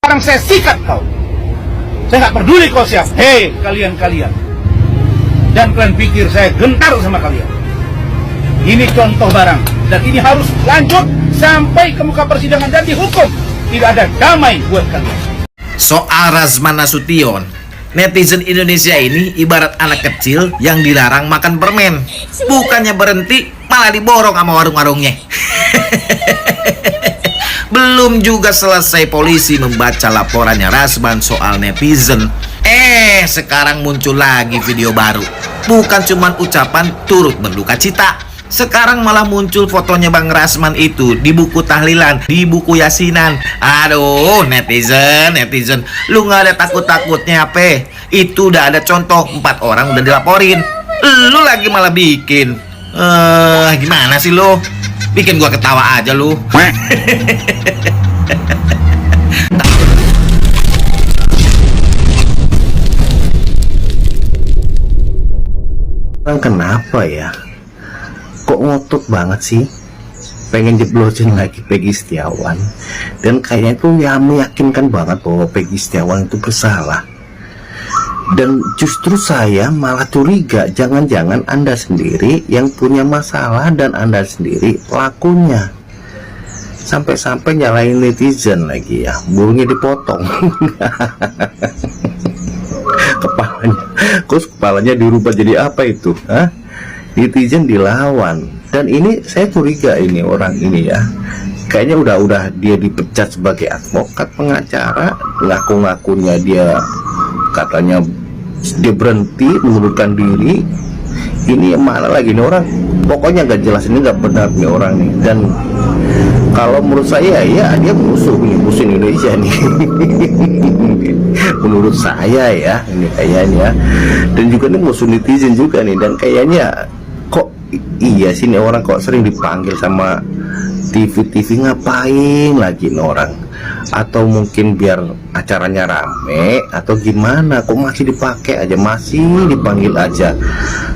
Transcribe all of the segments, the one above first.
Sekarang saya sikat kau. Saya nggak peduli kau siapa. Hei kalian-kalian. Dan kalian pikir saya gentar sama kalian. Ini contoh barang. Dan ini harus lanjut sampai ke muka persidangan dan dihukum. Tidak ada damai buat kalian. Soal Razman Nasution, netizen Indonesia ini ibarat anak kecil yang dilarang makan permen. Bukannya berhenti, malah diborong sama warung-warungnya. Belum juga selesai polisi membaca laporannya Razman soal netizen, sekarang muncul lagi video baru. Bukan cuman ucapan turut berduka cita, sekarang malah muncul fotonya Bang Razman itu di buku tahlilan, di buku yasinan. Aduh, netizen, lu nggak ada takut-takutnya apa? Itu udah ada contoh, 4 orang udah dilaporin. Lu lagi malah bikin. Gimana sih lu? Bikin gua ketawa aja lu. Kenapa ya? Kok ngotot banget sih pengen jeblosin lagi Peggy Setiawan, dan kayaknya itu ya meyakinkan banget bahwa Peggy Setiawan itu bersalah. Dan justru saya malah curiga jangan-jangan Anda sendiri yang punya masalah dan Anda sendiri pelakunya. Sampai-sampai nyalain netizen lagi ya, burungnya dipotong. Kepalanya dirubah jadi apa itu? Hah? Netizen dilawan. Dan ini saya curiga ini orang ini ya, kayaknya udah dia dipecat sebagai advokat pengacara, ngaku-ngakunya dia katanya dia berhenti mengundurkan diri. Ini mana lagi nih orang, pokoknya nggak jelas, ini nggak benar nih orang nih. Dan kalau menurut saya ya dia musuh Indonesia nih. Menurut saya ya ini kayaknya, dan juga ini musuh netizen juga nih. Dan kayaknya kok iya sih nih orang kok sering dipanggil sama TV ngapain lagi nih orang, atau mungkin biar acaranya rame atau gimana, kok masih dipakai aja, masih dipanggil aja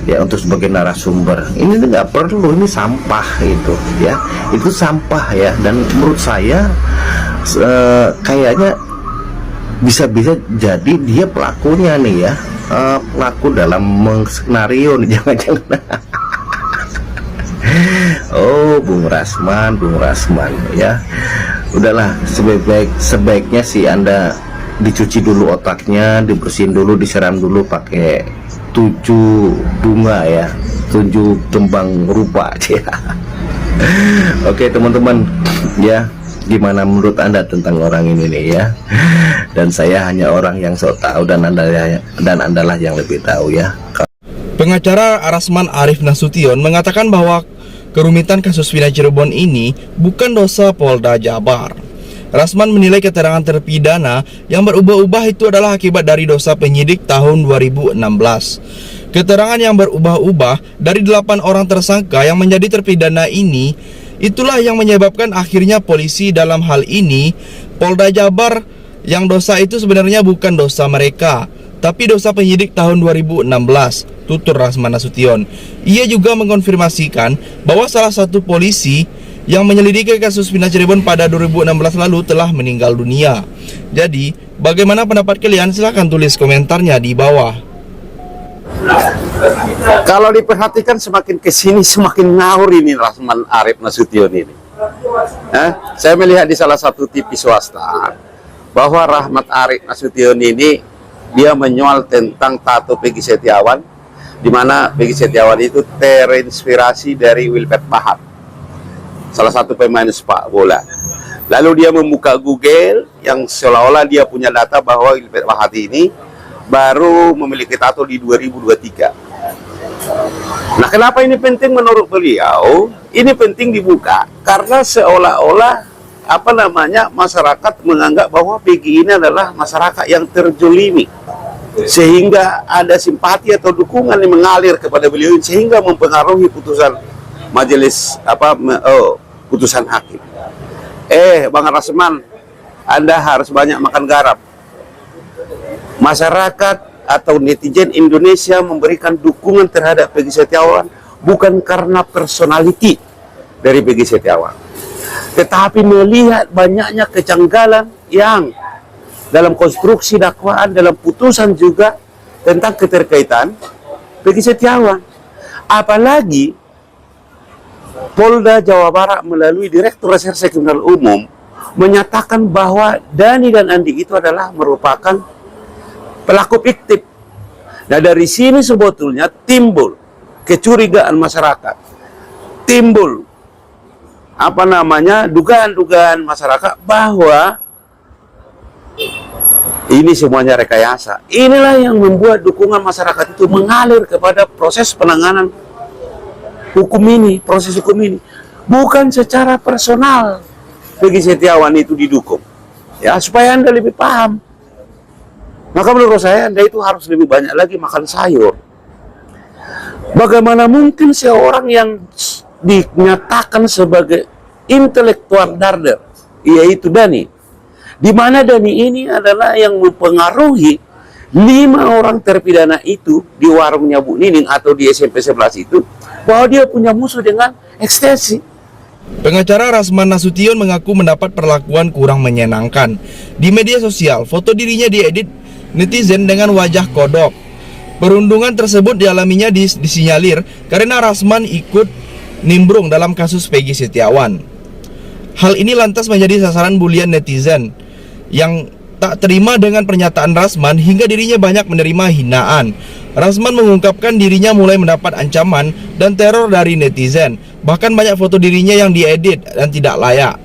ya untuk sebagai narasumber. Ini nggak perlu, ini sampah itu ya, itu sampah ya. Dan menurut saya kayaknya bisa-bisa jadi dia pelakunya nih ya, pelaku dalam skenario nih, jangan-jangan. Oh, Bung Razman ya. Udahlah, sebaiknya sih Anda dicuci dulu otaknya, dibersihin dulu, disiram dulu pakai 7 bunga ya, 7 kembang rupa ya. Oke teman-teman ya, gimana menurut Anda tentang orang ini nih ya? Dan saya hanya orang yang sok tahu, dan Anda lah yang lebih tahu ya. Pengacara Razman Arif Nasution mengatakan bahwa kerumitan kasus Vina Cirebon ini bukan dosa Polda Jabar. Razman menilai keterangan terpidana yang berubah-ubah itu adalah akibat dari dosa penyidik tahun 2016. Keterangan yang berubah-ubah dari 8 orang tersangka yang menjadi terpidana ini, itulah yang menyebabkan akhirnya polisi dalam hal ini Polda Jabar, yang dosa itu sebenarnya bukan dosa mereka, tapi dosa penyidik tahun 2016, tutur Razman Nasution. Ia juga mengkonfirmasikan bahwa salah satu polisi yang menyelidiki kasus Vina Cirebon pada 2016 lalu telah meninggal dunia. Jadi, bagaimana pendapat kalian? Silahkan tulis komentarnya di bawah. Kalau diperhatikan semakin kesini semakin ngawur ini Razman Arif Nasution ini. Saya melihat di salah satu TV swasta bahwa Razman Arif Nasution ini dia menyoal tentang tato Peggy Setiawan, di mana Peggy Setiawan itu terinspirasi dari Wilfred Bahar, salah satu pemain sepak bola. Lalu dia membuka Google yang seolah-olah dia punya data bahwa Wilfred Bahar ini baru memiliki tato di 2023. Nah, kenapa ini penting menurut beliau? Ini penting dibuka karena seolah-olah masyarakat menganggap bahwa Peggy ini adalah masyarakat yang terjolimi, sehingga ada simpati atau dukungan yang mengalir kepada beliau sehingga mempengaruhi putusan majelis putusan hakim. Bang Razman, Anda harus banyak makan garam. Masyarakat atau netizen Indonesia memberikan dukungan terhadap Peggy Setiawan bukan karena personality dari Peggy Setiawan, tetapi melihat banyaknya kejanggalan yang dalam konstruksi dakwaan, dalam putusan juga tentang keterkaitan Peggy Setiawan. Apalagi Polda Jawa Barat melalui Direktur Reserse Kriminal Umum menyatakan bahwa Dhani dan Andi itu adalah merupakan pelaku fiktif. Nah, dari sini sebetulnya timbul kecurigaan masyarakat, timbul dugaan-dugaan masyarakat bahwa ini semuanya rekayasa. Inilah yang membuat dukungan masyarakat itu mengalir kepada proses penanganan hukum ini, proses hukum ini. Bukan secara personal Peggy Setiawan itu didukung. Ya, supaya Anda lebih paham. Maka menurut saya Anda itu harus lebih banyak lagi makan sayur. Bagaimana mungkin seorang yang dinyatakan sebagai intelektual darder, yaitu Dhani, di mana Dhani ini adalah yang mempengaruhi 5 orang terpidana itu di warungnya Bu Nining atau di SMP 11 itu, bahwa dia punya musuh dengan ekstensi. Pengacara Rasman Nasution mengaku mendapat perlakuan kurang menyenangkan. Di media sosial, foto dirinya diedit netizen dengan wajah kodok. Perundungan tersebut dialaminya disinyalir karena Rasman ikut nimbrung dalam kasus Peggy Setiawan. Hal ini lantas menjadi sasaran bulian netizen yang tak terima dengan pernyataan Rasman hingga dirinya banyak menerima hinaan. Rasman mengungkapkan dirinya mulai mendapat ancaman dan teror dari netizen. Bahkan banyak foto dirinya yang diedit dan tidak layak.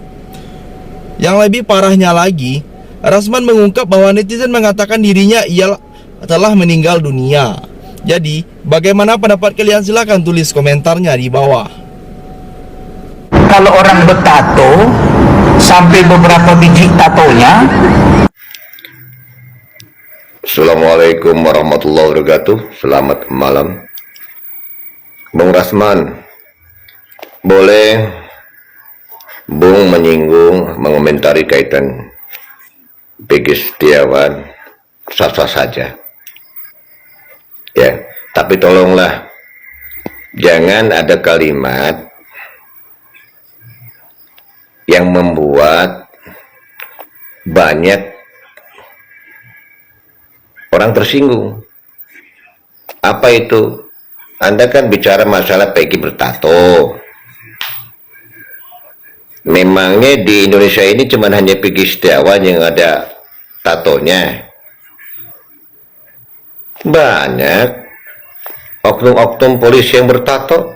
Yang lebih parahnya lagi, Rasman mengungkap bahwa netizen mengatakan dirinya ia telah meninggal dunia. Jadi, bagaimana pendapat kalian? Silahkan tulis komentarnya di bawah. Kalau orang bertato sampai beberapa biji tatonya. Assalamualaikum warahmatullahi wabarakatuh. Selamat malam, Bung Rasman. Boleh Bung menyinggung, mengomentari kaitan Peggy Setiawan, sah-sah saja. Ya, tapi tolonglah jangan ada kalimat yang membuat banyak orang tersinggung. Apa itu? Anda kan bicara masalah Peggy bertato. Memangnya di Indonesia ini cuma hanya Peggy Setiawan yang ada tatonya? Banyak oknum-oknum polisi yang bertato.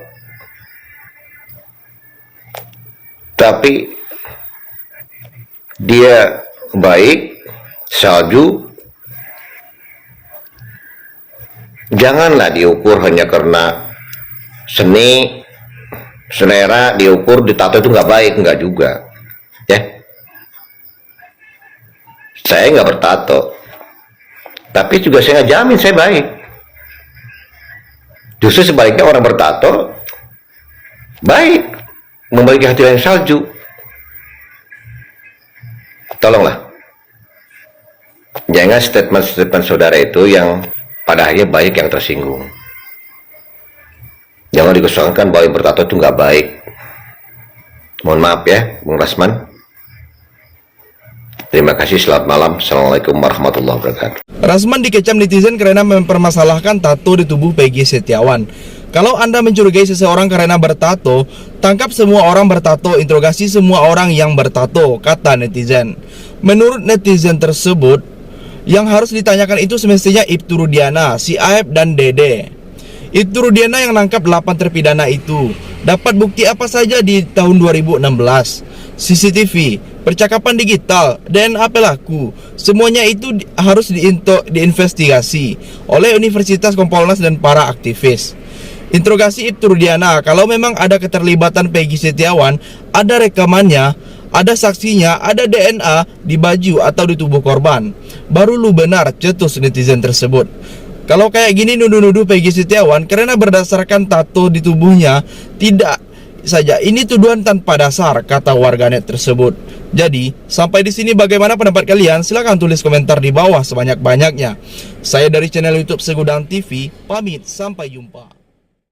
Tapi dia baik, salju. Janganlah diukur hanya karena seni, selera, diukur ditato itu nggak baik, nggak juga. Ya, saya nggak bertato, tapi juga saya nggak jamin saya baik. Justru sebaliknya orang bertato baik, memiliki hati yang salju. Tolonglah, jangan statement-statement saudara itu yang pada akhirnya banyak yang tersinggung. Jangan dikesankan bahwa yang bertato itu nggak baik. Mohon maaf ya, Bung Rasman. Terima kasih, selamat malam. Assalamualaikum warahmatullahi wabarakatuh. Rasman dikecam netizen karena mempermasalahkan tato di tubuh Peggy Setiawan. Kalau Anda mencurigai seseorang karena bertato, tangkap semua orang bertato, interogasi semua orang yang bertato, kata netizen. Menurut netizen tersebut, yang harus ditanyakan itu semestinya Ibtu Rudiana, si Aep dan Dede. Ibtu Rudiana yang nangkap 8 terpidana itu. Dapat bukti apa saja di tahun 2016? CCTV, percakapan digital, DNA pelaku. Semuanya itu harus diinvestigasi oleh Universitas Kompolnas dan para aktivis. Interogasi Ibtu Rudiana, kalau memang ada keterlibatan Peggy Setiawan, ada rekamannya, ada saksinya, ada DNA di baju atau di tubuh korban. Baru lu benar, cetus netizen tersebut. Kalau kayak gini nuduh-nuduh Peggy Setiawan karena berdasarkan tato di tubuhnya, tidak saja, ini tuduhan tanpa dasar, kata warganet tersebut. Jadi, sampai di sini bagaimana pendapat kalian? Silahkan tulis komentar di bawah sebanyak-banyaknya. Saya dari channel YouTube Segudang TV, pamit, sampai jumpa.